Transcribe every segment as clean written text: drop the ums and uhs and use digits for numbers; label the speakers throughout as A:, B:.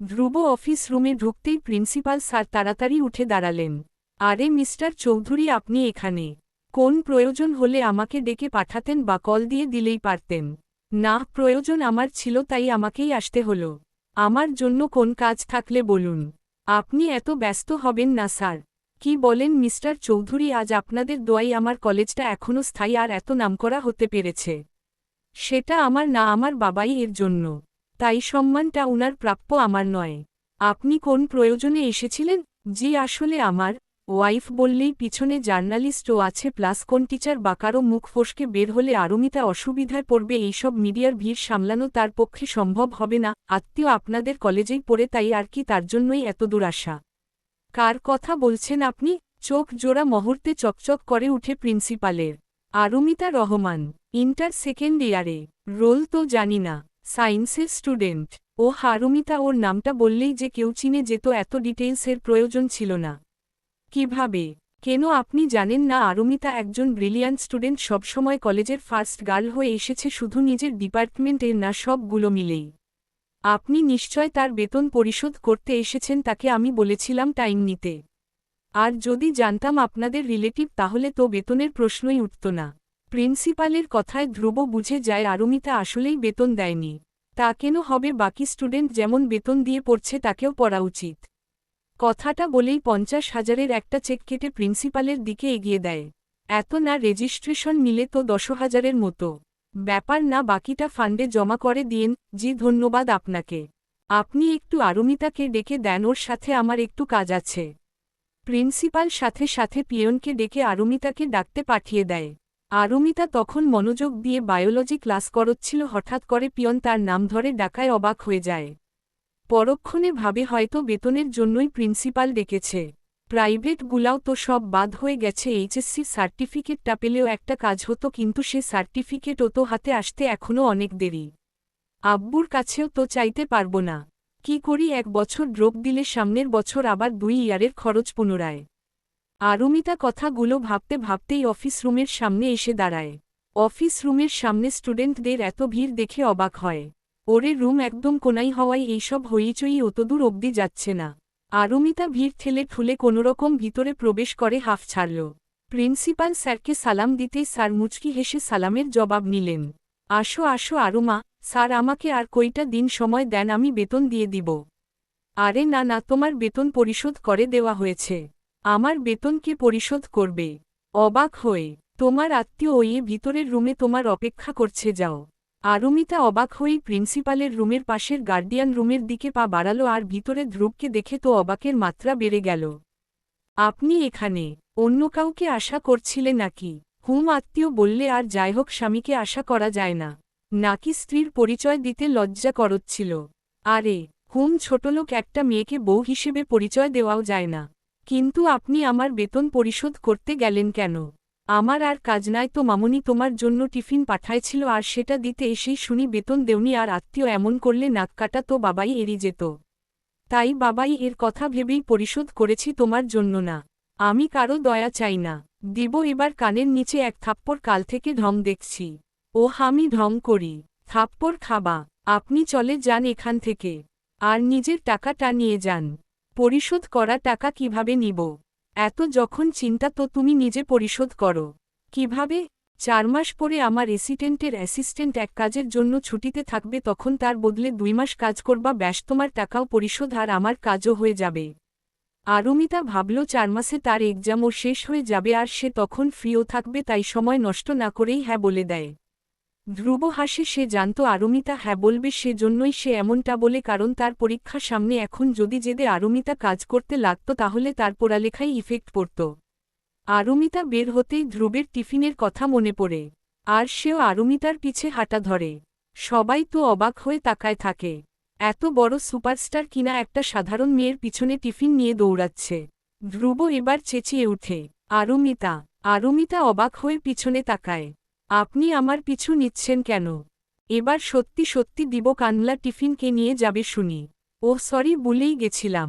A: ধ্রুব office রুমে ঢুকতেই principal sir তাড়াতাড়ি উঠে দাঁড়ালেন। আরে মিস্টার চৌধুরী, আপনি এখানে? কোন প্রয়োজন হলে আমাকে ডেকে পাঠাতেন বা কল দিয়ে দিলেই পারতেন। না, প্রয়োজন আমার ছিল, তাই আমাকেই আসতে হলো। আমার জন্য কোন কাজ থাকলে বলুন। আপনি এত ব্যস্ত হবেন না স্যার। কি বলেন মিস্টার চৌধুরী, আজ আপনাদের দোয়াই আমার কলেজটা এখনও স্থায়ী আর এত নামকরা হতে পেরেছে। সেটা আমার না, আমার বাবাই এর জন্য। তাই সম্মানটা উনার প্রাপ্য, আমার নয়। আপনি কোন প্রয়োজনে এসেছিলেন? জি, আসলে আমার ওয়াইফ বললেই পিছনে জার্নালিস্টও আছে, প্লাস কোন টিচার বা কারো মুখ ফসকে বের হলে আরমিতা অসুবিধায় পড়বে, এইসব মিডিয়ার ভিড় সামলানো তার পক্ষে সম্ভব হবে না। আত্মীয় আপনাদের কলেজেই পড়ে, তাই আর কি, তার জন্যই এত দূর আসা। কার কথা বলছেন আপনি? চোখ জোড়া মুহূর্তে চকচক করে উঠে প্রিন্সিপালের। আরুমিতা রহমান, ইন্টার সেকেন্ড ইয়ারে। রোল তো জানি না, সায়েন্সের স্টুডেন্ট। ও আরুমিতা, ওর নামটা বললেই যে কেউ চিনে যেত, এত ডিটেইলসের প্রয়োজন ছিল না। কিভাবে? কেন আপনি জানেন না আরুমিতা একজন ব্রিলিয়ান্ট স্টুডেন্ট, সবসময় কলেজের ফার্স্ট গার্ল হয়ে এসেছে, শুধু নিজের ডিপার্টমেন্টের না, সবগুলো মিলেই। আপনি নিশ্চয় তার বেতন পরিশোধ করতে এসেছেন, তাকে আমি বলেছিলাম টাইম নিতে। আর যদি জানতাম আপনাদের রিলেটিভ, তাহলে তো বেতনের প্রশ্নই উঠত না। প্রিন্সিপালের কথায় ধ্রুব বুঝে যায় আরুমিতা আসলেই বেতন দেয়নি। তা কেন হবে? বাকি স্টুডেন্ট যেমন বেতন দিয়ে পড়ছে তাকেও পড়া উচিত। কথাটা বলেই 50,000-এর একটা চেক কেটে প্রিন্সিপালের দিকে এগিয়ে দেয়। এত না, রেজিস্ট্রেশন মিলে তো 10,000-এর মতো। ব্যাপার না, বাকিটা ফান্ডে জমা করে দিয়েন। জি, ধন্যবাদ আপনাকে। আপনি একটু আরুমিতাকে ডেকে দেন, ওর সাথে আমার একটু কাজ আছে। প্রিন্সিপাল সাথে সাথে পিয়নকে ডেকে আরুমিতাকে ডাকতে পাঠিয়ে দেয়। আরুমিতা তখন মনোযোগ দিয়ে বায়োলজি ক্লাস করচ্ছিল, হঠাৎ করে পিয়ন তার নাম ধরে ডাকায় অবাক হয়ে যায়। পরক্ষণে ভাবে হয়তো বেতনের জন্যই প্রিন্সিপাল ডেকেছে। প্রাইভেটগুলাও তো সব বাদ হয়ে গেছে, এইচএসসি সার্টিফিকেটটা পেলেও একটা কাজ হতো, কিন্তু সে সার্টিফিকেটও তো হাতে আসতে এখনও অনেক দেরি। আব্বুর কাছেও তো চাইতে পারবো না। কি করি, 1 বছর ড্রপ দিলে সামনের বছর আবার 2 ইয়ারের খরচ পুনরায়। আরুমিতা কথাগুলো ভাবতে ভাবতেই অফিস রুমের সামনে এসে দাঁড়ায়। অফিস রুমের সামনে স্টুডেন্টদের এত ভিড় দেখে অবাক হয়। ওরে রুম একদম কোনাই হওয়ায় এইসব হইচই অতদূর অবধি যাচ্ছে না। আরুমিতা ভিড় ঠেলে ঠুলে কোনোরকম ভিতরে প্রবেশ করে হাফ ছাড়ল। প্রিন্সিপাল স্যারকে সালাম দিতেই স্যার মুচকি হেসে সালামের জবাব নিলেন। আসো আসো আরুমা, স্যার আমাকে আর কয়টা দিন সময় দেন, আমি বেতন দিয়ে দিব। আরে না না, তোমার বেতন পরিশোধ করে দেওয়া হয়েছে। আমার বেতন কে পরিশোধ করবে? অবাক হয়ে, তোমার আত্মীয় ওই ভিতরের রুমে তোমার অপেক্ষা করছে, যাও। আরুমিতা অবাক হয়েই প্রিন্সিপালের রুমের পাশের গার্ডিয়ান রুমের দিকে পা বাড়ালো, আর ভিতরে ধ্রুবকে দেখে তো অবাকের মাত্রা বেড়ে গেল। আপনি এখানে? অন্য কাউকে আশা করছিলে নাকি? হুম, আত্মীয় বললে আর যাই হোক, স্বামীকে আশা করা যায় না। নাকি স্ত্রীর পরিচয় দিতে লজ্জা করচ্ছিল? আরে হুম, ছোটলোক একটা মেয়েকে বউ হিসেবে পরিচয় দেওয়াও যায় না। কিন্তু আপনি আমার বেতন পরিশোধ করতে গেলেন কেন? আমার আর কাজ নাই তো মামুনি, তোমার জন্য টিফিন পাঠাইছিল, আর সেটা দিতে এসেই শুনি বেতন দেওনি, আর আত্মীয় এমন করলে নাক কাটা তো বাবাই এড়ি যেত। তাই বাবাই এর কথা ভেবেই পরিশোধ করেছি, তোমার জন্য না। আমি কারো দয়া চাই না। দিব এবার কানের নিচে এক থাপ্পড়, কাল থেকে ঢং দেখছি। ওহ, আমি ঢং করি? থাপ্পড় খাবা? আপনি চলে যান এখান থেকে। আর নিজের টাকাটা নিয়ে যান। পরিশোধ করা টাকা কিভাবে নিব? এত যখন চিন্তা, তো তুমি নিজে পরিশোধ করো। কিভাবে? 4 মাস পরে আমার অ্যাসিস্ট্যান্টের অ্যাসিস্ট্যান্ট এক কাজের জন্য ছুটিতে থাকবে, তখন তার বদলে 2 মাস কাজ করবা, ব্যাস, তোমার টাকাও পরিশোধ আর আমার কাজও হয়ে যাবে। আরুমিতা ভাবল 4 মাসে তার এক্সামও শেষ হয়ে যাবে, আর সে তখন ফ্রিও থাকবে, তাই সময় নষ্ট না করেই হ্যাঁ বলে দেয়। ধ্রুব হাসে, সে জানত আরুমিতা হ্যাঁ বলবে, সেজন্যই সে এমনটা বলে, কারণ তার পরীক্ষা সামনে, এখন যদি জেদে আরুমিতা কাজ করতে লাগত তাহলে তার পড়ালেখায় ইফেক্ট পড়ত। আরুমিতা বের হতেই ধ্রুবের টিফিনের কথা মনে পড়ে, আর সেও আরুমিতার পিছে হাঁটা ধরে। সবাই তো অবাক হয়ে তাকায় থাকে। এত বড় সুপারস্টার কিনা একটা সাধারণ মেয়ের পিছনে টিফিন নিয়ে দৌড়াচ্ছে। ধ্রুব এবার চেঁচিয়ে উঠে, আরুমিতা! আরুমিতা অবাক হয়ে পিছনে তাকায়। আপনি আমার পিছু নিচ্ছেন কেন? এবার সত্যি সত্যি দিব, কানলা টিফিন কে নিয়ে যাবে শুনি? ওহ সরি, ভুলেই গেছিলাম।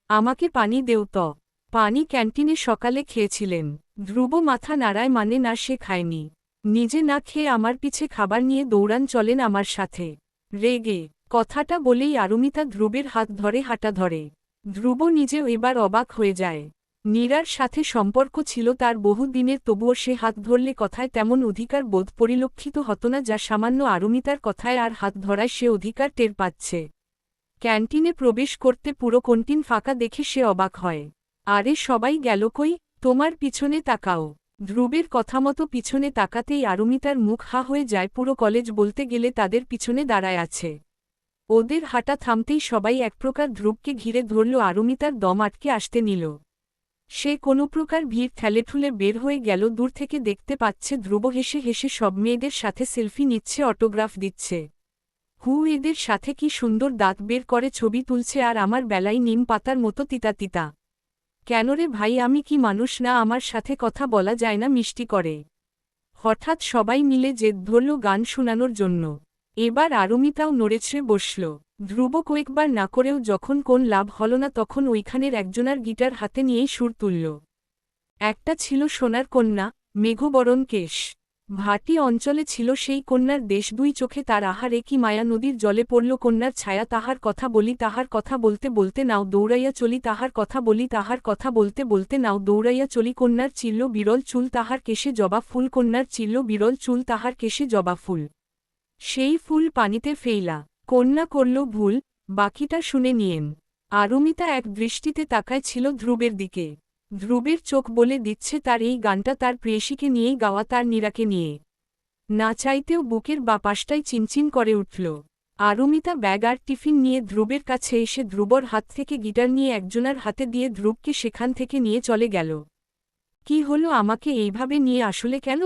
A: আমাকে পানি দেও তো। পানি ক্যান্টিনে সকালে খেয়েছিলেন। ধ্রুব মাথা নাড়ায়, মানে না, সে খায়নি। নিজে না খেয়ে আমার পিছে খাবার নিয়ে দৌড়ান, চলেন আমার সাথে। রেগে কথাটা বলেই আরুমিতা ধ্রুবের হাত ধরে হাঁটা ধরে। ধ্রুব নিজেও এবার অবাক হয়ে যায়। নীরার সাথে সম্পর্ক ছিল তার বহুদিনের, তবুও সে হাত ধরলে কথায় তেমন অধিকার বোধ পরিলক্ষিত হতো না যা সামান্য আরুমিতার কথায় আর হাত ধরায় সে অধিকার টের পাচ্ছে। ক্যান্টিনে প্রবেশ করতে পুরো ক্যান্টিন ফাঁকা দেখে সে অবাক হয়। আরে সবাই গেল কই, তোমার পিছনে তাকাও। ধ্রুবের কথামতো পিছনে তাকাতেই আরুমিতার মুখ হা হয়ে যায়। পুরো কলেজ বলতে গেলে তাদের পিছনে দাঁড়ায় আছে। ওদের হাঁটা থামতেই সবাই একপ্রকার ধ্রুবকে ঘিরে ধরল। আরুমিতার দম আটকে আসতে নিল। সে কোনো প্রকার ভিড় ঠেলেঠুলে বের হয়ে গেল। দূর থেকে দেখতে পাচ্ছে ধ্রুব হেসে হেসে সব মেয়েদের সাথে সেলফি নিচ্ছে, অটোগ্রাফ দিচ্ছে। এদের সাথে কি সুন্দর দাঁত বের করে ছবি তুলছে, আর আমার বেলায় নিম পাতার মতো তিতা তিতা। কেন রে ভাই, আমি কি মানুষ না, আমার সাথে কথা বলা যায় না মিষ্টি করে? হঠাৎ সবাই মিলে জেদ ধরল গান শোনানোর জন্য। এবার আরুমিতাও নড়েছড়ে বসল। ধ্রুব কয়েকবার না করেও যখন কোন লাভ হল না, তখন ওইখানের একজনার গিটার হাতে নিয়েই সুর তুলল। একটা ছিল সোনার কন্যা, মেঘবরণ কেশ। ভাটি অঞ্চলে ছিল সেই কন্যার দেশ। দুই চোখে তার আহারে কি মায়া, নদীর জলে পড়ল কন্যার ছায়া। তাহার কথা বলি, তাহার কথা বলতে বলতে নাও দৌড়াইয়া চলি, তাহার কথা বলি, তাহার কথা বলতে বলতে নাও দৌড়াইয়া চলি। কন্যার চিল্ল বিরল চুল, তাহার কেশে জবা ফুল। কন্যার চিল্ল বিরল চুল, তাহার কেশে জবা ফুল। সেই ফুল পানিতে ফেইলা কন্যা করল ভুল, বাকিটা শুনে নিয়েন। আরুমিতা এক দৃষ্টিতে তাকায় ছিল ধ্রুবের দিকে। ধ্রুবের চোখ বলে দিচ্ছে তার এই গানটা তার প্রেয়সীকে নিয়েই গাওয়া, তার নীরাকে নিয়ে। না চাইতেও বুকের বাপাসটাই চিনচিন করে উঠল। আরুমিতা ব্যাগ আর টিফিন নিয়ে ধ্রুবের কাছে এসে ধ্রুবর হাত থেকে গিটার নিয়ে একজনার হাতে দিয়ে ধ্রুবকে সেখান থেকে নিয়ে চলে গেল। কি হলো, আমাকে এইভাবে নিয়ে আসলে কেন?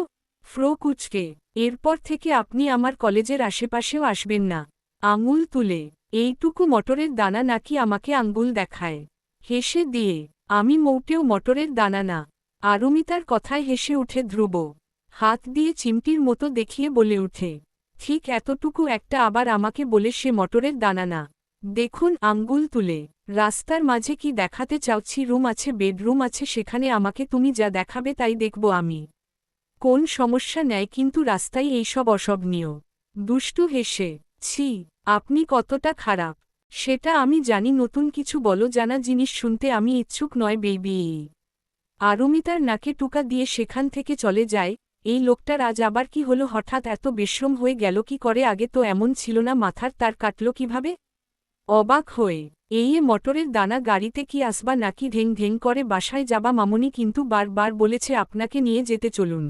A: ফ্রো কুচকে, এরপর থেকে আপনি আমার কলেজের আশেপাশেও আসবেন না। আঙুল তুলে, এইটুকু মটরের দানা নাকি আমাকে আঙ্গুল দেখায়? হেসে দিয়ে, আমি মোটেও মটরের দানা না। আরুমিতার কথায় হেসে উঠে ধ্রুব। হাত দিয়ে চিমটির মতো দেখিয়ে বলে উঠে, ঠিক এতটুকু একটা আবার আমাকে বলে সে মটরের দানা না? দেখুন আঙ্গুল তুলে, রাস্তার মাঝে কি দেখাতে চাওছি? রুম আছে, বেডরুম আছে, সেখানে আমাকে তুমি যা দেখাবে তাই দেখব আমি। কোন সমস্যা নেই, কিন্তু রাস্তায় এইসব অশোভনীয়। দুষ্টু হেসে, ছি, আপনি কতটা খারাপ সেটা আমি জানি। নতুন কিছু বলো, জানা জিনিস শুনতে আমি ইচ্ছুক নয় বেবি। আরুমিতার নাকে টুকা দিয়ে সেখান থেকে চলে যায়। এই লোকটার আজ আবার কি হলো, হঠাৎ এত বেশ্রম হয়ে গেল কি করে? আগে তো এমন ছিল না, মাথার তার কাটল কিভাবে? অবাক হয়ে, এই মটরের দানা গাড়িতে কি আসবা নাকি? ঢেং ঢেং করে বাসায় যাবা মামুনি কিন্তু বারবার বলেছে আপনাকে নিয়ে যেতে, চলুন।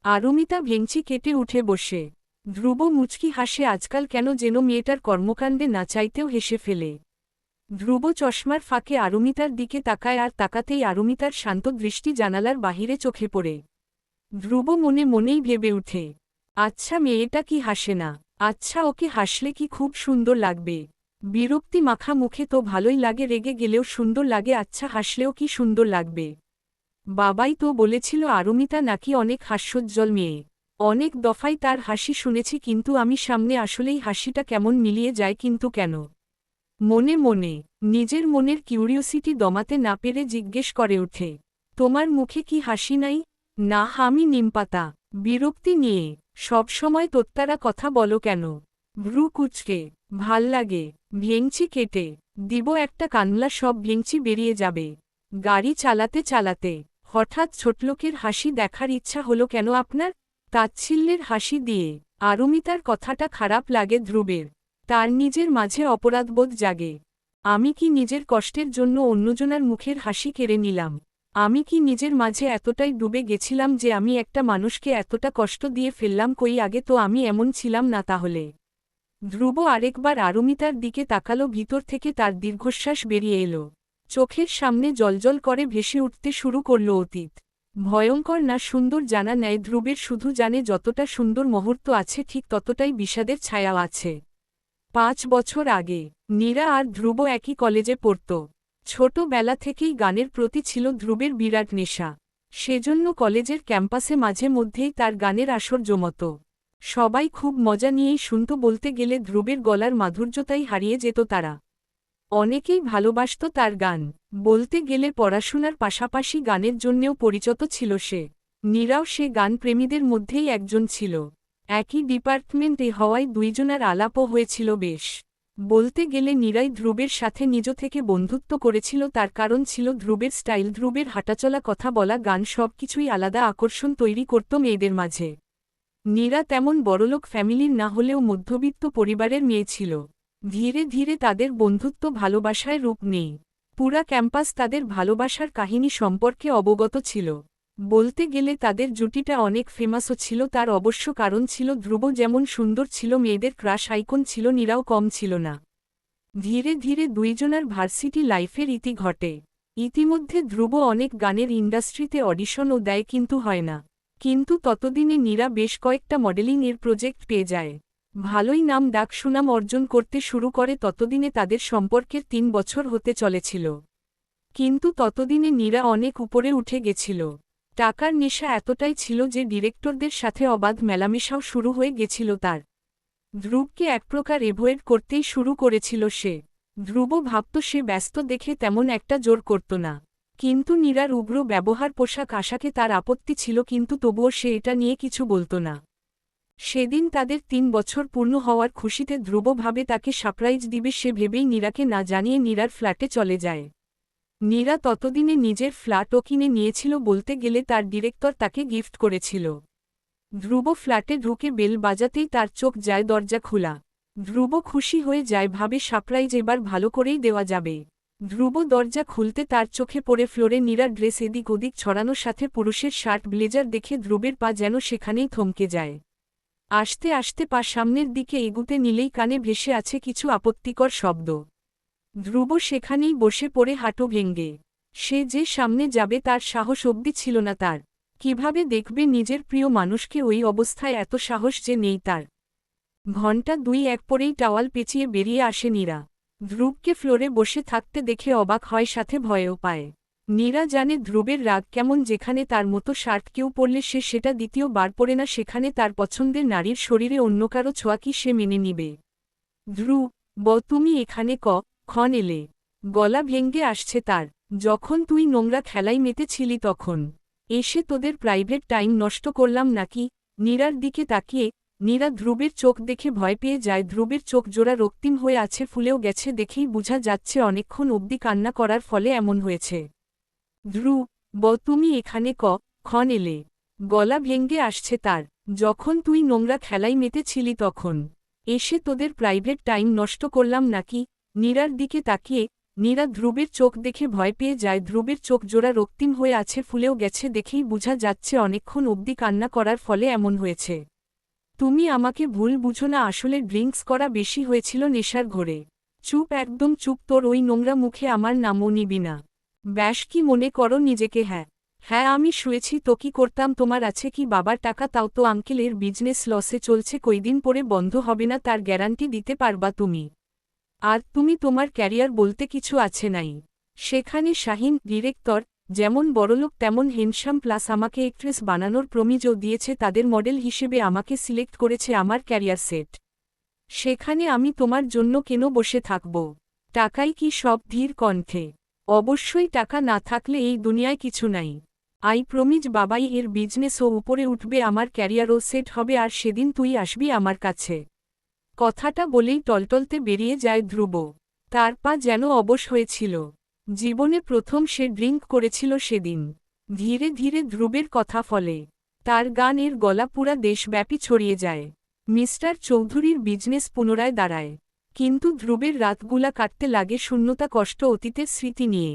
A: আরুমিতা ভেঙচি কেটে উঠে বসে। ধ্রুব মুচকি হাসে। আজকাল কেন যেন মেয়েটার কর্মকাণ্ডে না চাইতেও হেসে ফেলে। ধ্রুব চশমার ফাঁকে আরুমিতার দিকে তাকায়, আর তাকাতেই আরুমিতার শান্ত দৃষ্টি জানালার বাহিরে চোখে পড়ে। ধ্রুব মনে মনেই ভেবে উঠে, আচ্ছা মেয়েটা কি হাসে না? আচ্ছা ওকে হাসলে কি খুব সুন্দর লাগবে? বিরক্তি মাখা মুখে তো ভালোই লাগে, রেগে গেলেও সুন্দর লাগে, আচ্ছা হাসলেও কি সুন্দর লাগবে? বাবাই তো বলেছিল আরুমিতা নাকি অনেক হাস্যোজ্জ্বল মেয়ে। অনেক দফায় তার হাসি শুনেছি, কিন্তু আমি সামনে আসলেই হাসিটা কেমন মিলিয়ে যায়, কিন্তু কেন? মনে মনে নিজের মনের কিউরিওসিটি দমাতে না পেরে জিজ্ঞেস করে ওঠে, তোমার মুখে কি হাসি নাই? না, আমি নিমপাতা। বিরক্তি নিয়ে, সবসময় তোত্তারা কথা বলো কেন? ভ্রু কুচকে, ভাল লাগে। ভেঙচি কেটে দিব একটা কানলা, সব ভেঙচি বেরিয়ে যাবে। গাড়ি চালাতে চালাতে হঠাৎ ছোটলোকের হাসি দেখার ইচ্ছা হলো কেন আপনার? তাচ্ছিল্যের হাসি দিয়ে আরুমিতার কথাটা খারাপ লাগে ধ্রুবের। তার নিজের মাঝে অপরাধবোধ জাগে। আমি কি নিজের কষ্টের জন্য অন্যজনার মুখের হাসি কেড়ে নিলাম? আমি কি নিজের মাঝে এতটাই ডুবে গেছিলাম যে আমি একটা মানুষকে এতটা কষ্ট দিয়ে ফেললাম? কই, আগে তো আমি এমন ছিলাম না তাহলে? ধ্রুব আরেকবার আরুমিতার দিকে তাকালো। ভিতর থেকে তার দীর্ঘশ্বাস বেরিয়ে এলো। চোখের সামনে জলজল করে ভেসে উঠতে শুরু করল অতীত। ভয়ঙ্কর না সুন্দর জানা নেয় ধ্রুবের, শুধু জানে যতটা সুন্দর মুহূর্ত আছে ঠিক ততটাই বিষাদের ছায়াও আছে। 5 বছর আগে নীরা আর ধ্রুব একই কলেজে পড়ত। ছোটবেলা থেকেই গানের প্রতি ছিল ধ্রুবের বিরাট নেশা। সেজন্য কলেজের ক্যাম্পাসে মাঝে মধ্যেই তার গানের আসর জমত। সবাই খুব মজা নিয়েই শুনত, বলতে গেলে ধ্রুবের গলার মাধুর্যতাই হারিয়ে যেত তারা। অনেকেই ভালোবাসত তার গান। বলতে গেলে পড়াশোনার পাশাপাশি গানের জন্যেও পরিচিত ছিল সে। নীরাও সে গান প্রেমীদের মধ্যেই একজন ছিল। একই ডিপার্টমেন্টে হওয়ায় দুইজনার আলাপও হয়েছিল বেশ। বলতে গেলে নীরাই ধ্রুবের সাথে নিজ থেকে বন্ধুত্ব করেছিল, তার কারণ ছিল ধ্রুবের স্টাইল, ধ্রুবের হাঁটাচলা, কথা বলা, গান সবকিছুই আলাদা আকর্ষণ তৈরি করত মেয়েদের মাঝে। নীরা তেমন বড়লোক ফ্যামিলির না হলেও মধ্যবিত্ত পরিবারের মেয়ে ছিল। ধীরে ধীরে তাদের বন্ধুত্ব ভালোবাসায় রূপ নেই। পুরা ক্যাম্পাস তাদের ভালোবাসার কাহিনী সম্পর্কে অবগত ছিল। বলতে গেলে তাদের জুটিটা অনেক ফেমাসও ছিল, তার অবশ্য কারণ ছিল ধ্রুব যেমন সুন্দর ছিল, মেয়েদের ক্রাশ আইকন ছিল, নীরাও কম ছিল না। ধীরে ধীরে দুইজনার ভার্সিটি লাইফের ইতি ঘটে। ইতিমধ্যে ধ্রুব অনেক গানের ইন্ডাস্ট্রিতে অডিশনও দেয়, কিন্তু হয় না। কিন্তু ততদিনে নীরা বেশ কয়েকটা মডেলিং এর প্রজেক্ট পেয়ে যায়। ভালোই নাম ডাক সুনাম অর্জন করতে শুরু করে। ততদিনে তাদের সম্পর্কের 3 বছর হতে চলেছিল। কিন্তু ততদিনে নীরা অনেক উপরে উঠে গেছিল। টাকার নেশা এতটাই ছিল যে ডিরেক্টরদের সাথে অবাধ মেলামেশাও শুরু হয়ে গেছিল তার। ধ্রুবকে এক প্রকার এভয়েড করতেই শুরু করেছিল সে। ধ্রুব ভাবত সে ব্যস্ত দেখে তেমন একটা জোর করত না। কিন্তু নীরার উগ্র ব্যবহার, পোশাক আশাকে তার আপত্তি ছিল, কিন্তু তবুও সে এটা নিয়ে কিছু বলত না। সেদিন তাদের 3 বছর পূর্ণ হওয়ার খুশিতে ধ্রুব ভাবে তাকে সারপ্রাইজ দিবে, সে ভেবেই নীরাকে না জানিয়ে নীরার ফ্ল্যাটে চলে যায়। নীরা ততদিনে নিজের ফ্ল্যাটও কিনে নিয়েছিল, বলতে গেলে তার ডিরেক্টর তাকে গিফট করেছিল। ধ্রুব ফ্ল্যাটে ঢুকে বেল বাজাতেই তার চোখ যায় দরজা খোলা। ধ্রুব খুশি হয়ে যায়, ভাবে সারপ্রাইজ এবার ভালো করেই দেওয়া যাবে। ধ্রুব দরজা খুলতে তার চোখে পড়ে ফ্লোরে নীরার ড্রেস এদিক ওদিক ছড়ানোর সাথে পুরুষের শার্ট ব্লেজার দেখে ধ্রুবের পা যেন সেখানেই থমকে যায়। আস্তে আস্তে পা সামনের দিকে এগুতে নিলেই কানে ভেসে আছে কিছু আপত্তিকর শব্দ। ধ্রুব সেখানেই বসে পড়ে হাঁটু ভেঙ্গে। সে যে সামনে যাবে তার সাহস অবধি ছিল না তার। কিভাবে দেখবে নিজের প্রিয় মানুষকে ওই অবস্থায়, এত সাহস যে নেই তার। ঘণ্টা 2-1 পরেই টাওয়াল পেঁচিয়ে বেরিয়ে আসে নীরা। ধ্রুবকে ফ্লোরে বসে থাকতে দেখে অবাক হয়, সাথে ভয়ও পায়। নীরা জানে ধ্রুবের রাগ কেমন, যেখানে তার মতো শার্ট কেউ পরলে সে সেটা দ্বিতীয় বার পরে না, সেখানে তার পছন্দের নারীর শরীরে অন্য কারো ছোঁয়া কি সে মেনে নিবে। ধ্রুব, তুমি এখানে কখন এলে? গলা ভেঙ্গে আসছে তার। যখন তুই নোংরা খেলায় মেতেছিলি তখন। এসে তোদের প্রাইভেট টাইম নষ্ট করলাম নাকি? নীরার দিকে তাকিয়ে নীরা ধ্রুবের চোখ দেখে ভয় পেয়ে যায়। ধ্রুবের চোখ জোড়া রক্তিম হয়ে আছে, ফুলেও গেছে, দেখেই বোঝা যাচ্ছে অনেকক্ষণ অবধি কান্না করার ফলে এমন হয়েছে। ধ্রুব, তুমি এখানে কখন এলে? গলা ভেঙ্গে আসছে তার। যখন তুই নোংরা খেলায় মেতেছিলি তখন। এসে তোদের প্রাইভেট টাইম নষ্ট করলাম নাকি? নীরার দিকে তাকিয়ে নীরা ধ্রুবের চোখ দেখে ভয় পেয়ে যায়। ধ্রুবের চোখ জোড়া রক্তিম হয়ে আছে, ফুলেও গেছে, দেখেই বোঝা যাচ্ছে অনেকক্ষণ অবধি কান্না করার ফলে এমন হয়েছে। তুমি আমাকে ভুল বুঝো না, আসলে ড্রিঙ্কস করা বেশি হয়েছিল নেশার ঘোরে। চুপ, একদম চুপ, তোর ওই নোংরা মুখে আমার নামও নিবি না। ব্যাস, কি মনে করো নিজেকে? হ্যাঁ আমি শুয়েছি তো কি করতাম? তোমার আছে কি বাবার টাকা? তাও তো আঙ্কেলের বিজনেস লসে চলছে, কয়দিন পরে বন্ধ হবে না তার গ্যারান্টি দিতে পারবা তুমি? আর তুমি, তোমার ক্যারিয়ার বলতে কিছু আছে নাই? সেখানে শাহিন ডিরেক্টর, যেমন বড়লোক তেমন হ্যান্ডসাম, প্লাস আমাকে অ্যাক্ট্রেস বানানোর প্রমিজও দিয়েছে, তাদের মডেল হিসেবে আমাকে সিলেক্ট করেছে, আমার ক্যারিয়ার সেট। সেখানে আমি তোমার জন্য কেন বসে থাকব? টাকাই কি সব? ধীর কণ্ঠে। অবশ্যই টাকা না থাকলে এই দুনিয়ায় কিছু নাই। আই প্রমিজ বাবাই, এর বিজনেসও উপরে উঠবে, আমার ক্যারিয়ারও সেট হবে, আর সেদিন তুই আসবি আমার কাছে। কথাটা বলেই টলটলতে বেরিয়ে যায় ধ্রুব। তার পা যেন অবশ হয়েছিল। জীবনে প্রথম সে ড্রিঙ্ক করেছিল সেদিন। ধীরে ধীরে ধ্রুবের কথা ফলে তার গানের গলা পুরা দেশব্যাপী ছড়িয়ে যায়। মিস্টার চৌধুরীর বিজনেস পুনরায় দাঁড়ায়। কিন্তু ধ্রুবের রাতগুলা কাটতে লাগে শূন্যতা, কষ্ট, অতীতের স্মৃতি নিয়ে।